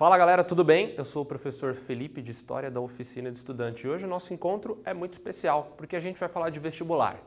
Fala galera, tudo bem? Eu sou o professor Felipe de História da Oficina de Estudante e hoje o nosso encontro é muito especial porque a gente vai falar de vestibular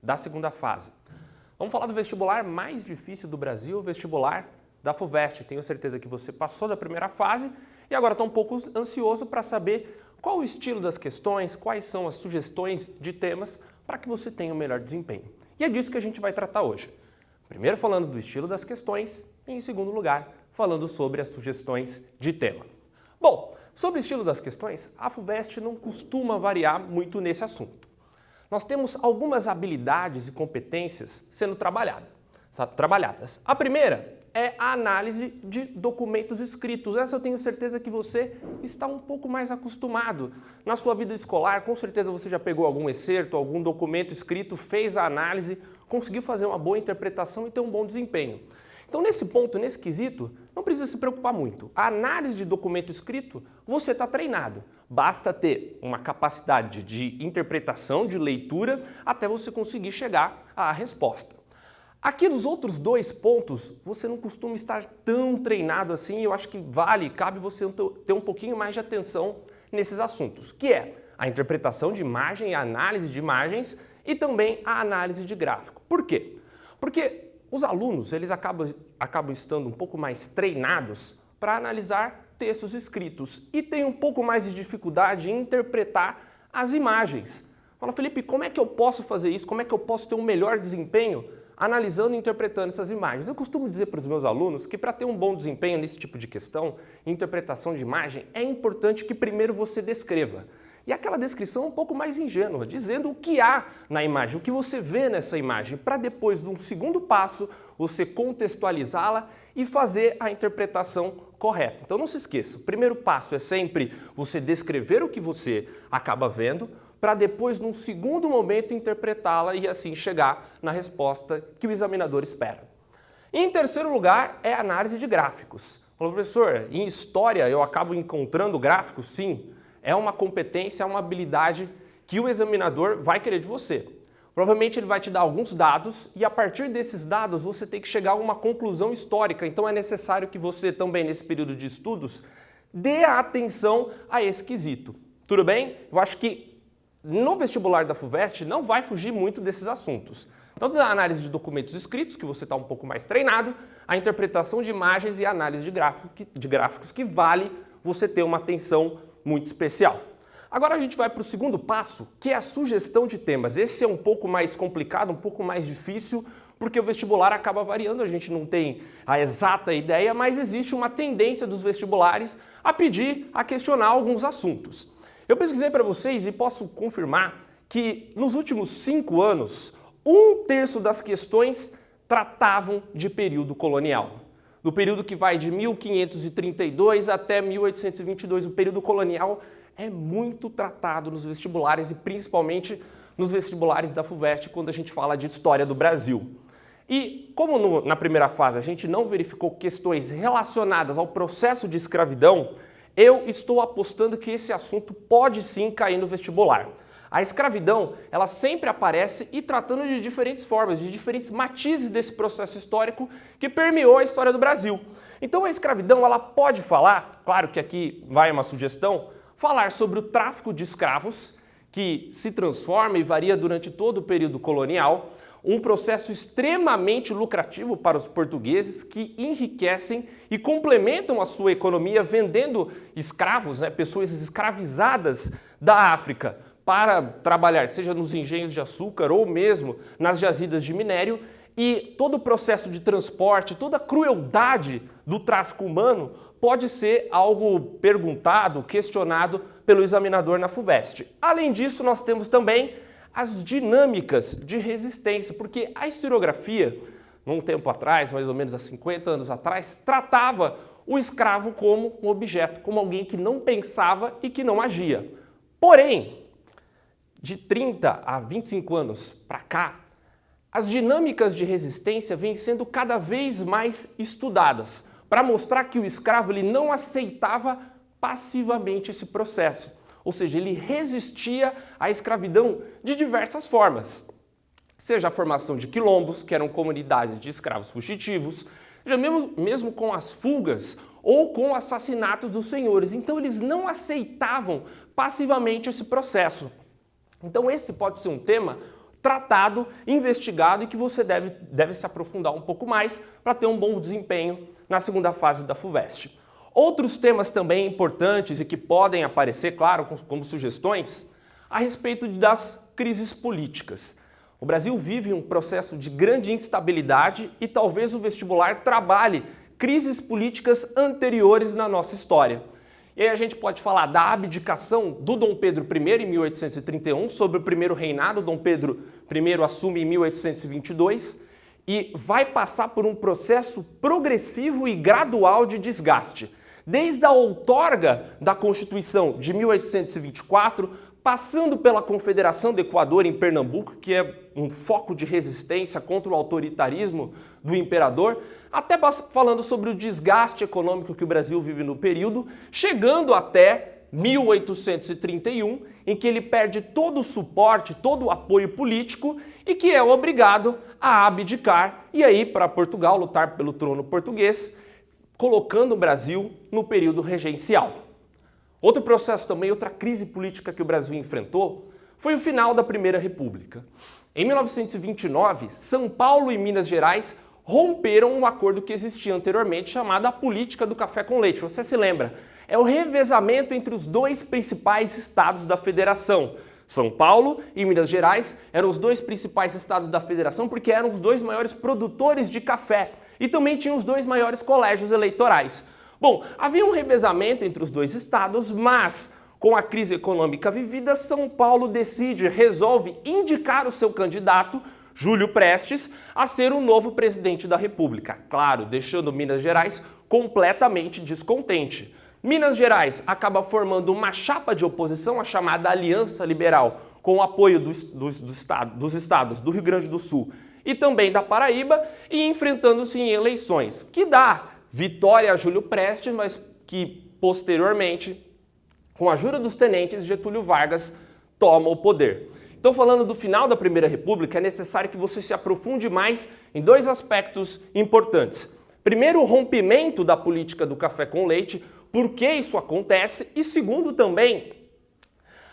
da segunda fase. Vamos falar do vestibular mais difícil do Brasil, o vestibular da FUVEST. Tenho certeza que você passou da primeira fase e agora está um pouco ansioso para saber qual o estilo das questões, quais são as sugestões de temas para que você tenha o melhor desempenho. E é disso que a gente vai tratar hoje. Primeiro falando do estilo das questões e em segundo lugar falando sobre as sugestões de tema. Bom, sobre o estilo das questões, a FUVEST não costuma variar muito nesse assunto. Nós temos algumas habilidades e competências sendo trabalhadas. A primeira é a análise de documentos escritos. Essa eu tenho certeza que você está um pouco mais acostumado. Na sua vida escolar, com certeza você já pegou algum excerto, algum documento escrito, fez a análise, conseguiu fazer uma boa interpretação e ter um bom desempenho. Então, nesse ponto, nesse quesito, não precisa se preocupar muito. A análise de documento escrito, você está treinado. Basta ter uma capacidade de interpretação, de leitura, até você conseguir chegar à resposta. Aqui nos outros dois pontos, você não costuma estar tão treinado assim, e eu acho que cabe você ter um pouquinho mais de atenção nesses assuntos, que é a interpretação de imagem, a análise de imagens e também a análise de gráfico. Por quê? Porque os alunos, eles acabam estando um pouco mais treinados para analisar textos escritos e têm um pouco mais de dificuldade em interpretar as imagens. Fala, Felipe, como é que eu posso fazer isso? Como é que eu posso ter um melhor desempenho analisando e interpretando essas imagens? Eu costumo dizer para os meus alunos que para ter um bom desempenho nesse tipo de questão, interpretação de imagem, é importante que primeiro você descreva. E aquela descrição é um pouco mais ingênua, dizendo o que há na imagem, o que você vê nessa imagem, para depois, num segundo passo, você contextualizá-la e fazer a interpretação correta. Então não se esqueça, o primeiro passo é sempre você descrever o que você acaba vendo, para depois, num segundo momento, interpretá-la e assim chegar na resposta que o examinador espera. E, em terceiro lugar, é a análise de gráficos. Falou, professor, em história eu acabo encontrando gráficos? Sim. É uma competência, é uma habilidade que o examinador vai querer de você. Provavelmente ele vai te dar alguns dados e a partir desses dados você tem que chegar a uma conclusão histórica. Então é necessário que você também, nesse período de estudos, dê atenção a esse quesito. Tudo bem? Eu acho que no vestibular da FUVEST não vai fugir muito desses assuntos. Então, da análise de documentos escritos, que você está um pouco mais treinado, a interpretação de imagens e a análise de gráficos, que vale você ter uma atenção muito especial. Agora a gente vai para o segundo passo, que é a sugestão de temas. Esse é um pouco mais complicado, um pouco mais difícil, porque o vestibular acaba variando, a gente não tem a exata ideia, mas existe uma tendência dos vestibulares a pedir, a questionar alguns assuntos. Eu pesquisei para vocês e posso confirmar que nos últimos 5 anos, 1/3 das questões tratavam de período colonial. Do período que vai de 1532 até 1822, o período colonial é muito tratado nos vestibulares e principalmente nos vestibulares da FUVEST quando a gente fala de história do Brasil. E como na primeira fase a gente não verificou questões relacionadas ao processo de escravidão, eu estou apostando que esse assunto pode sim cair no vestibular. A escravidão, ela sempre aparece e tratando de diferentes formas, de diferentes matizes desse processo histórico que permeou a história do Brasil. Então a escravidão, ela pode falar, claro que aqui vai uma sugestão, falar sobre o tráfico de escravos, que se transforma e varia durante todo o período colonial, um processo extremamente lucrativo para os portugueses que enriquecem e complementam a sua economia vendendo escravos, pessoas escravizadas da África, para trabalhar, seja nos engenhos de açúcar ou mesmo nas jazidas de minério, e todo o processo de transporte, toda a crueldade do tráfico humano pode ser algo perguntado, questionado pelo examinador na FUVEST. Além disso, nós temos também as dinâmicas de resistência, porque a historiografia, num tempo atrás, mais ou menos há 50 anos atrás, tratava o escravo como um objeto, como alguém que não pensava e que não agia. Porém, de 30 a 25 anos para cá, as dinâmicas de resistência vêm sendo cada vez mais estudadas para mostrar que o escravo ele não aceitava passivamente esse processo. Ou seja, ele resistia à escravidão de diversas formas. Seja a formação de quilombos, que eram comunidades de escravos fugitivos, seja mesmo com as fugas ou com assassinatos dos senhores. Então eles não aceitavam passivamente esse processo. Então esse pode ser um tema tratado, investigado e que você deve se aprofundar um pouco mais para ter um bom desempenho na segunda fase da FUVEST. Outros temas também importantes e que podem aparecer, claro, como sugestões, a respeito das crises políticas. O Brasil vive um processo de grande instabilidade e talvez o vestibular trabalhe crises políticas anteriores na nossa história. E aí a gente pode falar da abdicação do Dom Pedro I em 1831, sobre o primeiro reinado. Dom Pedro I assume em 1822 e vai passar por um processo progressivo e gradual de desgaste. Desde a outorga da Constituição de 1824, passando pela Confederação do Equador em Pernambuco, que é um foco de resistência contra o autoritarismo do imperador, até falando sobre o desgaste econômico que o Brasil vive no período, chegando até 1831, em que ele perde todo o suporte, todo o apoio político e que é obrigado a abdicar e aí para Portugal lutar pelo trono português, colocando o Brasil no período regencial. Outro processo também, outra crise política que o Brasil enfrentou, foi o final da Primeira República. Em 1929, São Paulo e Minas Gerais romperam um acordo que existia anteriormente chamado a política do café com leite. Você se lembra? É o revezamento entre os dois principais estados da federação. São Paulo e Minas Gerais eram os dois principais estados da federação porque eram os dois maiores produtores de café e também tinham os dois maiores colégios eleitorais. Bom, havia um revezamento entre os dois estados, mas com a crise econômica vivida, São Paulo resolve indicar o seu candidato, Júlio Prestes, a ser o novo presidente da República. Claro, deixando Minas Gerais completamente descontente. Minas Gerais acaba formando uma chapa de oposição, a chamada Aliança Liberal, com o apoio dos estados do Rio Grande do Sul e também da Paraíba, e enfrentando-se em eleições, que dá vitória a Júlio Prestes, mas que posteriormente, com a ajuda dos tenentes, Getúlio Vargas toma o poder. Então, falando do final da Primeira República, é necessário que você se aprofunde mais em dois aspectos importantes. Primeiro, o rompimento da política do café com leite, por que isso acontece, e segundo também,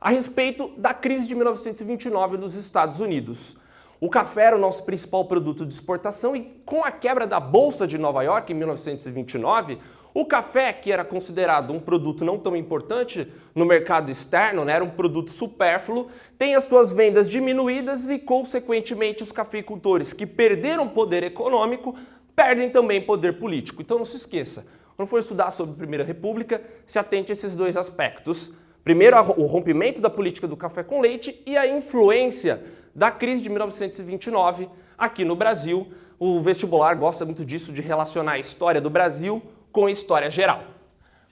a respeito da crise de 1929 nos Estados Unidos. O café era o nosso principal produto de exportação e com a quebra da Bolsa de Nova York em 1929, o café, que era considerado um produto não tão importante no mercado externo, né, era um produto supérfluo, tem as suas vendas diminuídas e, consequentemente, os cafeicultores que perderam poder econômico perdem também poder político. Então não se esqueça, quando for estudar sobre a Primeira República, se atente a esses dois aspectos. Primeiro, o rompimento da política do café com leite e a influência da crise de 1929 aqui no Brasil. O vestibular gosta muito disso, de relacionar a história do Brasil com a história geral.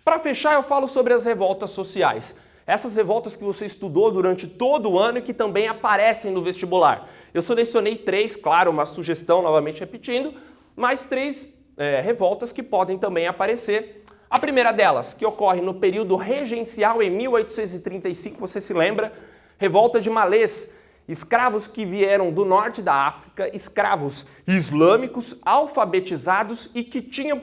Para fechar, eu falo sobre as revoltas sociais. Essas revoltas que você estudou durante todo o ano e que também aparecem no vestibular. Eu selecionei 3, claro, uma sugestão, novamente repetindo, mas 3 revoltas que podem também aparecer. A primeira delas, que ocorre no período regencial em 1835, você se lembra? Revolta de malês. Escravos que vieram do norte da África, escravos islâmicos, alfabetizados e que tinham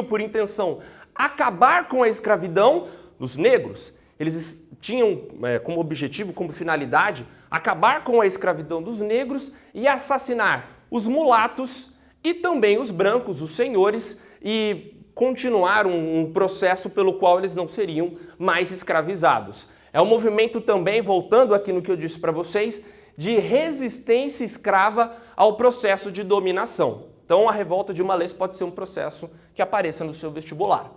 por intenção acabar com a escravidão dos negros. Eles tinham como objetivo, como finalidade, acabar com a escravidão dos negros e assassinar os mulatos e também os brancos, os senhores, e continuar um processo pelo qual eles não seriam mais escravizados. É um movimento também, voltando aqui no que eu disse para vocês, de resistência escrava ao processo de dominação. Então a revolta de malês pode ser um processo que apareça no seu vestibular.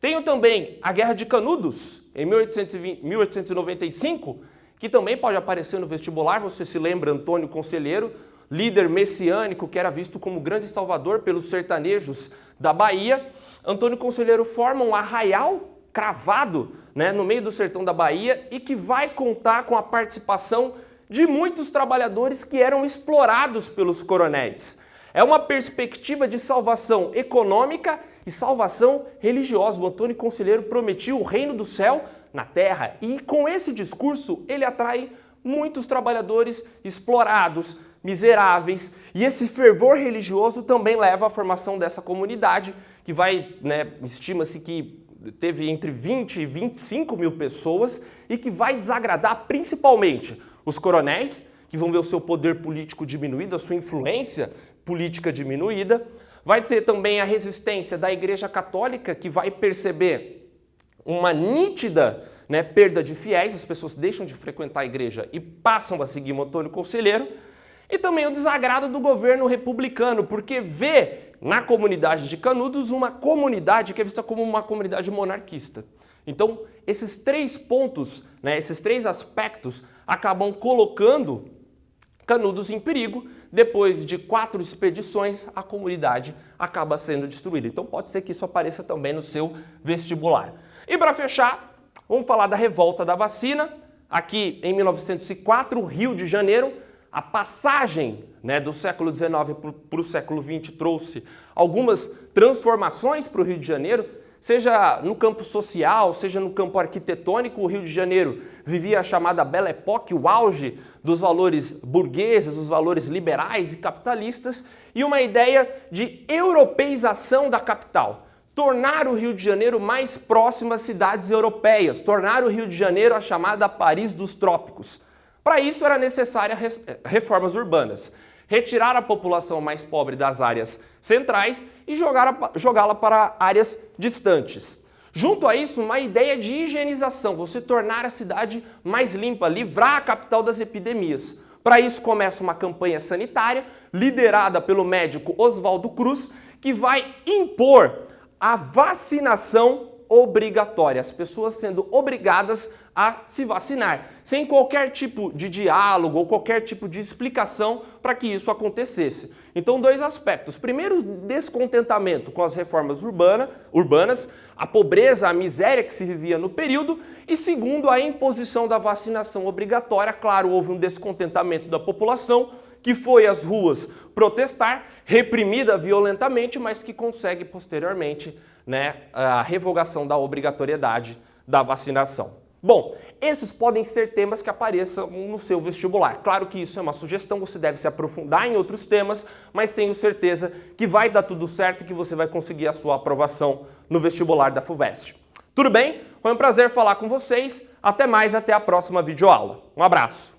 Tenho também a Guerra de Canudos, em 1895, que também pode aparecer no vestibular. Você se lembra Antônio Conselheiro, líder messiânico que era visto como grande salvador pelos sertanejos da Bahia. Antônio Conselheiro forma um arraial cravado, né, no meio do sertão da Bahia e que vai contar com a participação de muitos trabalhadores que eram explorados pelos coronéis. É uma perspectiva de salvação econômica e salvação religiosa. O Antônio Conselheiro prometia o reino do céu na terra e com esse discurso ele atrai muitos trabalhadores explorados, miseráveis, e esse fervor religioso também leva à formação dessa comunidade que vai, estima-se que teve entre 20 e 25 mil pessoas e que vai desagradar principalmente os coronéis, que vão ver o seu poder político diminuído, a sua influência política diminuída. Vai ter também a resistência da Igreja Católica, que vai perceber uma nítida perda de fiéis, as pessoas deixam de frequentar a igreja e passam a seguir o Antônio Conselheiro. E também o desagrado do governo republicano, porque vê na comunidade de Canudos uma comunidade que é vista como uma comunidade monarquista. Então, esses 3 pontos, esses 3 aspectos acabam colocando Canudos em perigo. Depois de 4 expedições, a comunidade acaba sendo destruída. Então pode ser que isso apareça também no seu vestibular. E para fechar, vamos falar da revolta da vacina. Aqui em 1904, Rio de Janeiro, a passagem do século XIX para o século XX trouxe algumas transformações para o Rio de Janeiro, seja no campo social, seja no campo arquitetônico. O Rio de Janeiro vivia a chamada Belle Époque, o auge dos valores burgueses, os valores liberais e capitalistas, e uma ideia de europeização da capital. Tornar o Rio de Janeiro mais próximo às cidades europeias, tornar o Rio de Janeiro a chamada Paris dos Trópicos. Para isso era necessária reformas urbanas. Retirar a população mais pobre das áreas centrais e jogá-la para áreas distantes. Junto a isso, uma ideia de higienização, você tornar a cidade mais limpa, livrar a capital das epidemias. Para isso começa uma campanha sanitária liderada pelo médico Oswaldo Cruz, que vai impor a vacinação obrigatória, as pessoas sendo obrigadas a se vacinar, sem qualquer tipo de diálogo ou qualquer tipo de explicação para que isso acontecesse. Então, 2 aspectos. Primeiro, o descontentamento com as reformas urbanas, a pobreza, a miséria que se vivia no período, e segundo, a imposição da vacinação obrigatória. Claro, houve um descontentamento da população que foi às ruas protestar, reprimida violentamente, mas que consegue posteriormente a revogação da obrigatoriedade da vacinação. Bom, esses podem ser temas que apareçam no seu vestibular. Claro que isso é uma sugestão, você deve se aprofundar em outros temas, mas tenho certeza que vai dar tudo certo e que você vai conseguir a sua aprovação no vestibular da FUVEST. Tudo bem? Foi um prazer falar com vocês. Até mais, até a próxima videoaula. Um abraço!